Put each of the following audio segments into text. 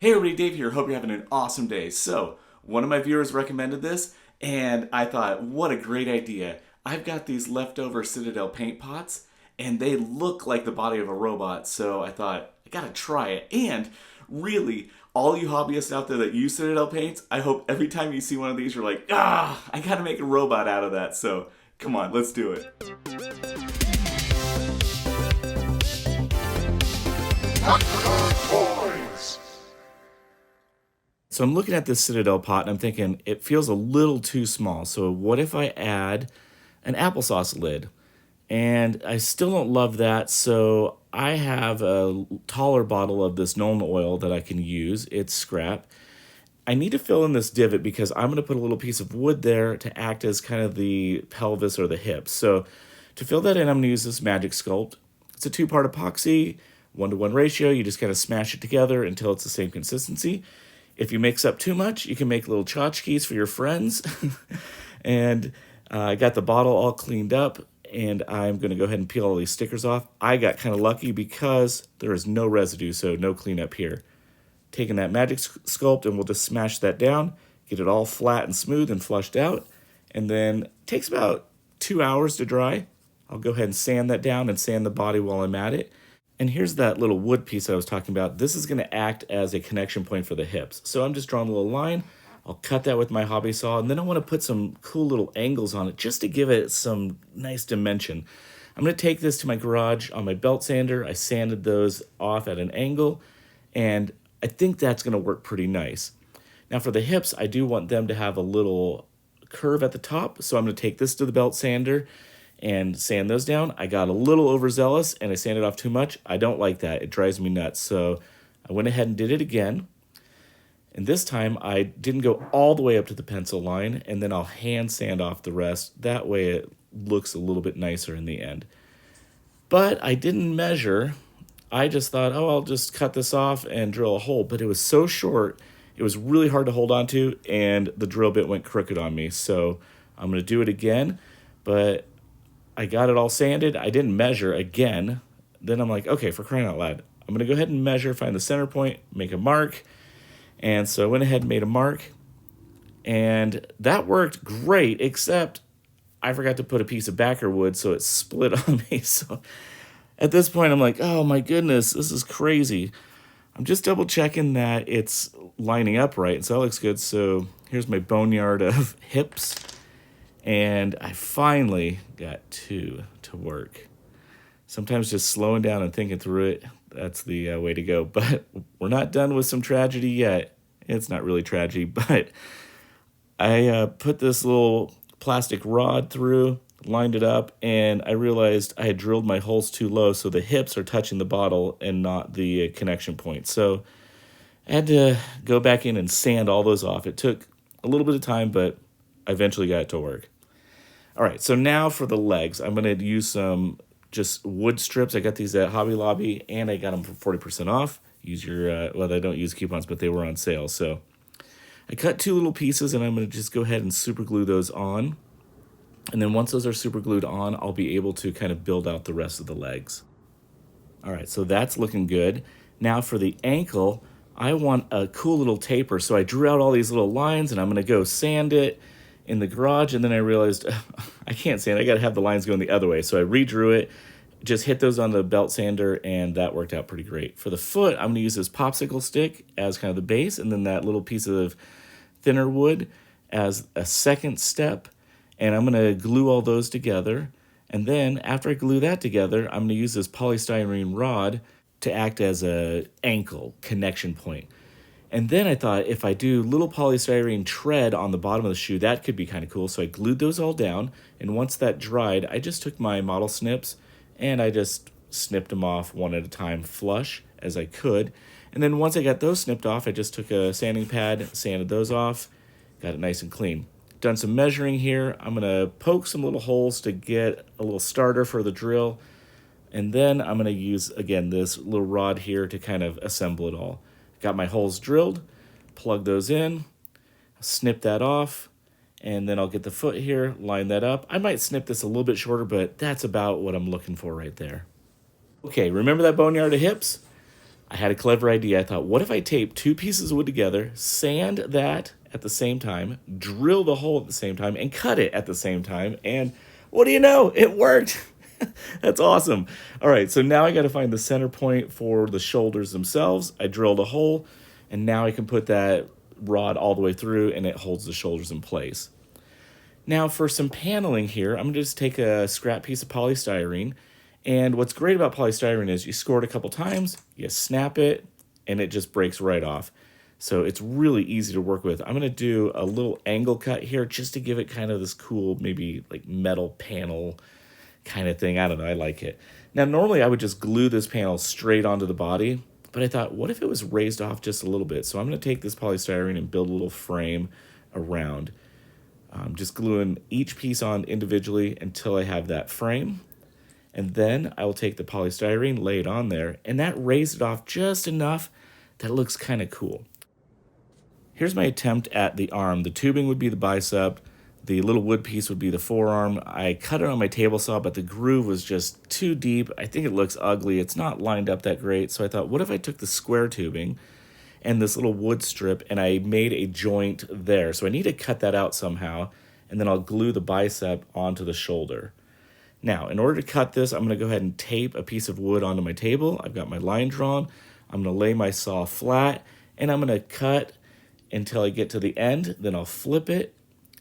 Hey everybody, Dave here. Hope you're having an awesome day. So, one of my viewers recommended this, and I thought, what a great idea. I've got these leftover Citadel paint pots, and they look like the body of a robot, so I thought, I gotta try it. And really, all you hobbyists out there that use Citadel paints, I hope every time you see one of these, you're like, I gotta make a robot out of that. So, come on, let's do it. So I'm looking at this Citadel pot and I'm thinking it feels a little too small. So what if I add an applesauce lid? And I still don't love that, so I have a taller bottle of this Nuln oil that I can use. It's scrap. I need to fill in this divot because I'm going to put a little piece of wood there to act as kind of the pelvis or the hips. So to fill that in, I'm going to use this Magic Sculpt. It's a two-part epoxy, 1-to-1 ratio. You just kind of smash it together until it's the same consistency. If you mix up too much, you can make little tchotchkes for your friends. And I got the bottle all cleaned up, and I'm going to go ahead and peel all these stickers off. I got kind of lucky because there is no residue, so no cleanup here. Taking that Magic Sculpt, and we'll just smash that down, get it all flat and smooth and flushed out, and then it takes about 2 hours to dry. I'll go ahead and sand that down and sand the body while I'm at it. And here's that little wood piece that I was talking about. This is going to act as a connection point for the hips. So I'm just drawing a little line. I'll cut that with my hobby saw, and then I want to put some cool little angles on it just to give it some nice dimension. I'm going to take this to my garage on my belt sander. I sanded those off at an angle, and I think that's going to work pretty nice. Now for the hips, I do want them to have a little curve at the top, so I'm going to take this to the belt sander and sand those down. I got a little overzealous and I sanded off too much. I don't like that. It drives me nuts. So I went ahead and did it again. And this time I didn't go all the way up to the pencil line, and then I'll hand sand off the rest. That way it looks a little bit nicer in the end. But I didn't measure. I just thought, oh, I'll just cut this off and drill a hole. But it was so short, it was really hard to hold on to, and the drill bit went crooked on me. So I'm going to do it again. But I got it all sanded. I didn't measure again. Then I'm like, okay, for crying out loud, I'm going to go ahead and measure, find the center point, make a mark. And so I went ahead and made a mark. And that worked great, except I forgot to put a piece of backer wood, so it split on me. So at this point, I'm like, oh my goodness, this is crazy. I'm just double checking that it's lining up right. And so that looks good. So here's my boneyard of hips. And I finally got two to work. Sometimes just slowing down and thinking through it, that's the way to go. But we're not done with some tragedy yet. It's not really tragedy, but I put this little plastic rod through, lined it up, and I realized I had drilled my holes too low, so the hips are touching the bottle and not the connection point. So I had to go back in and sand all those off. It took a little bit of time, but I eventually got it to work. All right, so now for the legs, I'm going to use some just wood strips. I got these at Hobby Lobby, and I got them for 40% off. Use your, well, I don't use coupons, but they were on sale. So I cut two little pieces, and I'm going to just go ahead and super glue those on. And then once those are super glued on, I'll be able to kind of build out the rest of the legs. All right, so that's looking good. Now for the ankle, I want a cool little taper. So I drew out all these little lines, and I'm going to go sand it in the garage, and then I realized I can't sand. I got to have the lines going the other way. So I redrew it, just hit those on the belt sander, and that worked out pretty great. For the foot, I'm going to use this popsicle stick as kind of the base, and then that little piece of thinner wood as a second step, and I'm going to glue all those together. And then after I glue that together, I'm going to use this polystyrene rod to act as a ankle connection point. And then I thought if I do little polystyrene tread on the bottom of the shoe, that could be kind of cool. So I glued those all down, and once that dried, I just took my model snips and I just snipped them off one at a time, flush as I could. And then once I got those snipped off, I just took a sanding pad, sanded those off, got it nice and clean. Done some measuring here. I'm gonna poke some little holes to get a little starter for the drill. And then I'm gonna use, again, this little rod here to kind of assemble it all. Got my holes drilled, plug those in, snip that off, and then I'll get the foot here, line that up. I might snip this a little bit shorter, but that's about what I'm looking for right there. Okay, remember that boneyard of hips? I had a clever idea. I thought, what if I tape two pieces of wood together, sand that at the same time, drill the hole at the same time, and cut it at the same time? And what do you know? It worked. That's awesome. All right, so now I got to find the center point for the shoulders themselves. I drilled a hole, and now I can put that rod all the way through, and it holds the shoulders in place. Now for some paneling here, I'm going to just take a scrap piece of polystyrene. And what's great about polystyrene is you score it a couple times, you snap it, and it just breaks right off. So it's really easy to work with. I'm going to do a little angle cut here just to give it kind of this cool, maybe like metal panel kind of thing. I don't know, I like it. Now normally I would just glue this panel straight onto the body, but I thought, what if it was raised off just a little bit? So I'm going to take this polystyrene and build a little frame around. Just gluing each piece on individually until I have that frame. And then I will take the polystyrene, lay it on there, and that raised it off just enough that it looks kind of cool. Here's my attempt at the arm. The tubing would be the bicep. The little wood piece would be the forearm. I cut it on my table saw, but the groove was just too deep. I think it looks ugly. It's not lined up that great. So I thought, what if I took the square tubing and this little wood strip and I made a joint there? So I need to cut that out somehow, and then I'll glue the bicep onto the shoulder. Now, in order to cut this, I'm going to go ahead and tape a piece of wood onto my table. I've got my line drawn. I'm going to lay my saw flat, and I'm going to cut until I get to the end. Then I'll flip it,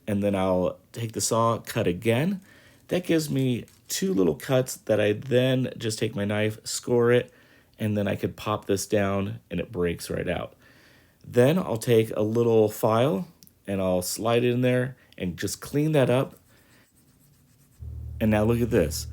and then I'll take the saw, cut again. That gives me two little cuts that I then just take my knife, score it, and then I could pop this down, and it breaks right out. Then I'll take a little file, and I'll slide it in there and just clean that up. And now look at this.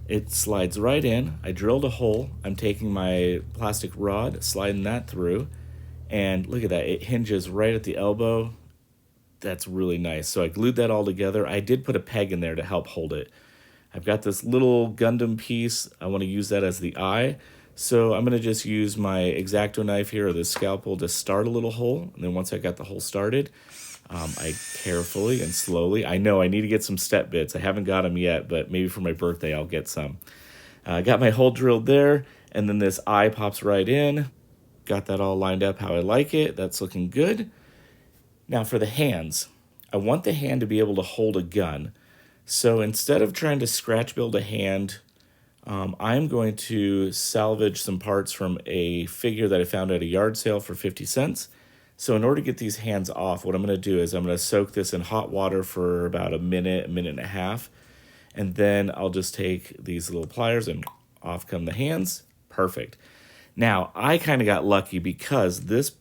It slides right in. I drilled a hole. I'm taking my plastic rod, sliding that through. And look at that. It hinges right at the elbow. That's really nice. So I glued that all together. I did put a peg in there to help hold it. I've got this little Gundam piece. I want to use that as the eye. So I'm going to just use my X-Acto knife here, or the scalpel, to start a little hole. And then once I got the hole started, I carefully and slowly, I know I need to get some step bits. I haven't got them yet, but maybe for my birthday I'll get some. I got my hole drilled there, and then this eye pops right in. Got that all lined up how I like it. That's looking good. Now for the hands. I want the hand to be able to hold a gun. So instead of trying to scratch build a hand, I'm going to salvage some parts from a figure that I found at a yard sale for 50 cents. So in order to get these hands off, what I'm going to do is I'm going to soak this in hot water for about a minute and a half. And then I'll just take these little pliers and off come the hands. Perfect. Now, I kind of got lucky because this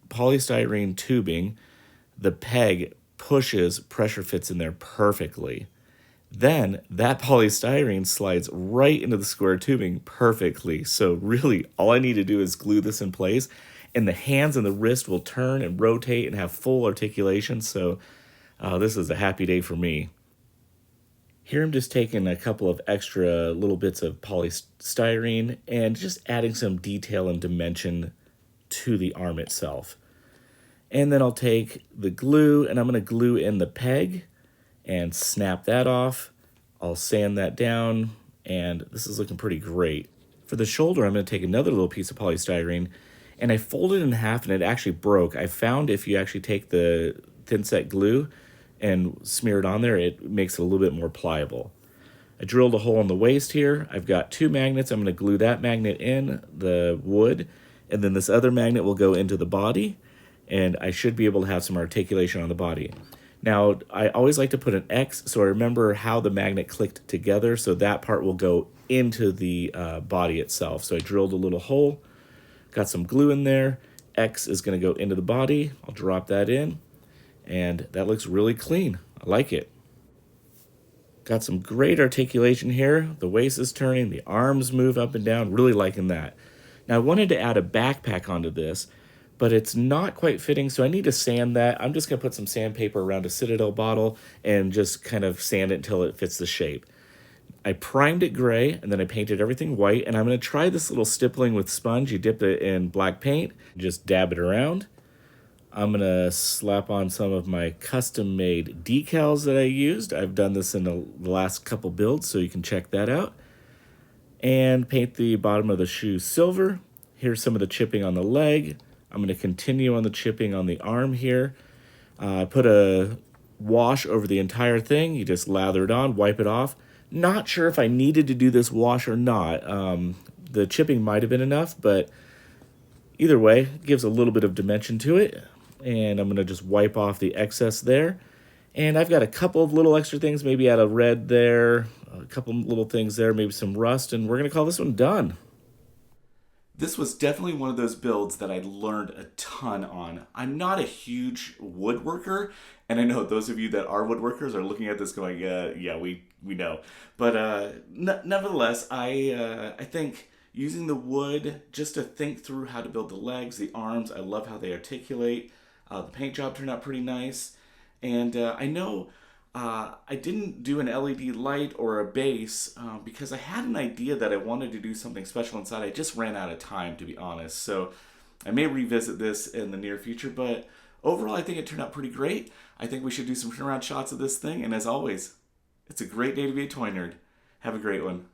polystyrene tubing, the peg pushes, pressure fits in there perfectly. Then that polystyrene slides right into the square tubing perfectly. So really, all I need to do is glue this in place, and the hands and the wrist will turn and rotate and have full articulation. So this is a happy day for me. Here I'm just taking a couple of extra little bits of polystyrene and just adding some detail and dimension to the arm itself. And then I'll take the glue, and I'm going to glue in the peg and snap that off. I'll sand that down, and this is looking pretty great. For the shoulder, I'm going to take another little piece of polystyrene, and I folded it in half, and it actually broke. I found if you actually take the thin set glue and smear it on there, it makes it a little bit more pliable. I drilled a hole in the waist here. I've got two magnets. I'm going to glue that magnet in the wood, and then this other magnet will go into the body, and I should be able to have some articulation on the body. Now, I always like to put an X so I remember how the magnet clicked together, so that part will go into the body itself. So I drilled a little hole, got some glue in there. X is going to go into the body. I'll drop that in, and that looks really clean. I like it. Got some great articulation here. The waist is turning, the arms move up and down, really liking that. Now, I wanted to add a backpack onto this, but it's not quite fitting, so I need to sand that. I'm just going to put some sandpaper around a Citadel bottle and just kind of sand it until it fits the shape. I primed it gray, and then I painted everything white, and I'm going to try this little stippling with sponge. You dip it in black paint, just dab it around. I'm going to slap on some of my custom-made decals that I used. I've done this in the last couple builds, so you can check that out. And paint the bottom of the shoe silver. Here's some of the chipping on the leg. I'm going to continue on the chipping on the arm here. I put a wash over the entire thing. You just lather it on, wipe it off. Not sure if I needed to do this wash or not. The chipping might have been enough, but either way, it gives a little bit of dimension to it. And I'm going to just wipe off the excess there. And I've got a couple of little extra things, maybe add a red there, a couple little things there, maybe some rust, and we're going to call this one done. This was definitely one of those builds that I learned a ton on. I'm not a huge woodworker, and I know those of you that are woodworkers are looking at this going, yeah, we know. But nevertheless, I think using the wood just to think through how to build the legs, the arms, I love how they articulate. The paint job turned out pretty nice. And I know I didn't do an LED light or a base because I had an idea that I wanted to do something special inside. I just ran out of time, to be honest. So I may revisit this in the near future, but overall I think it turned out pretty great. I think we should do some turnaround shots of this thing. And as always, it's a great day to be a toy nerd. Have a great one.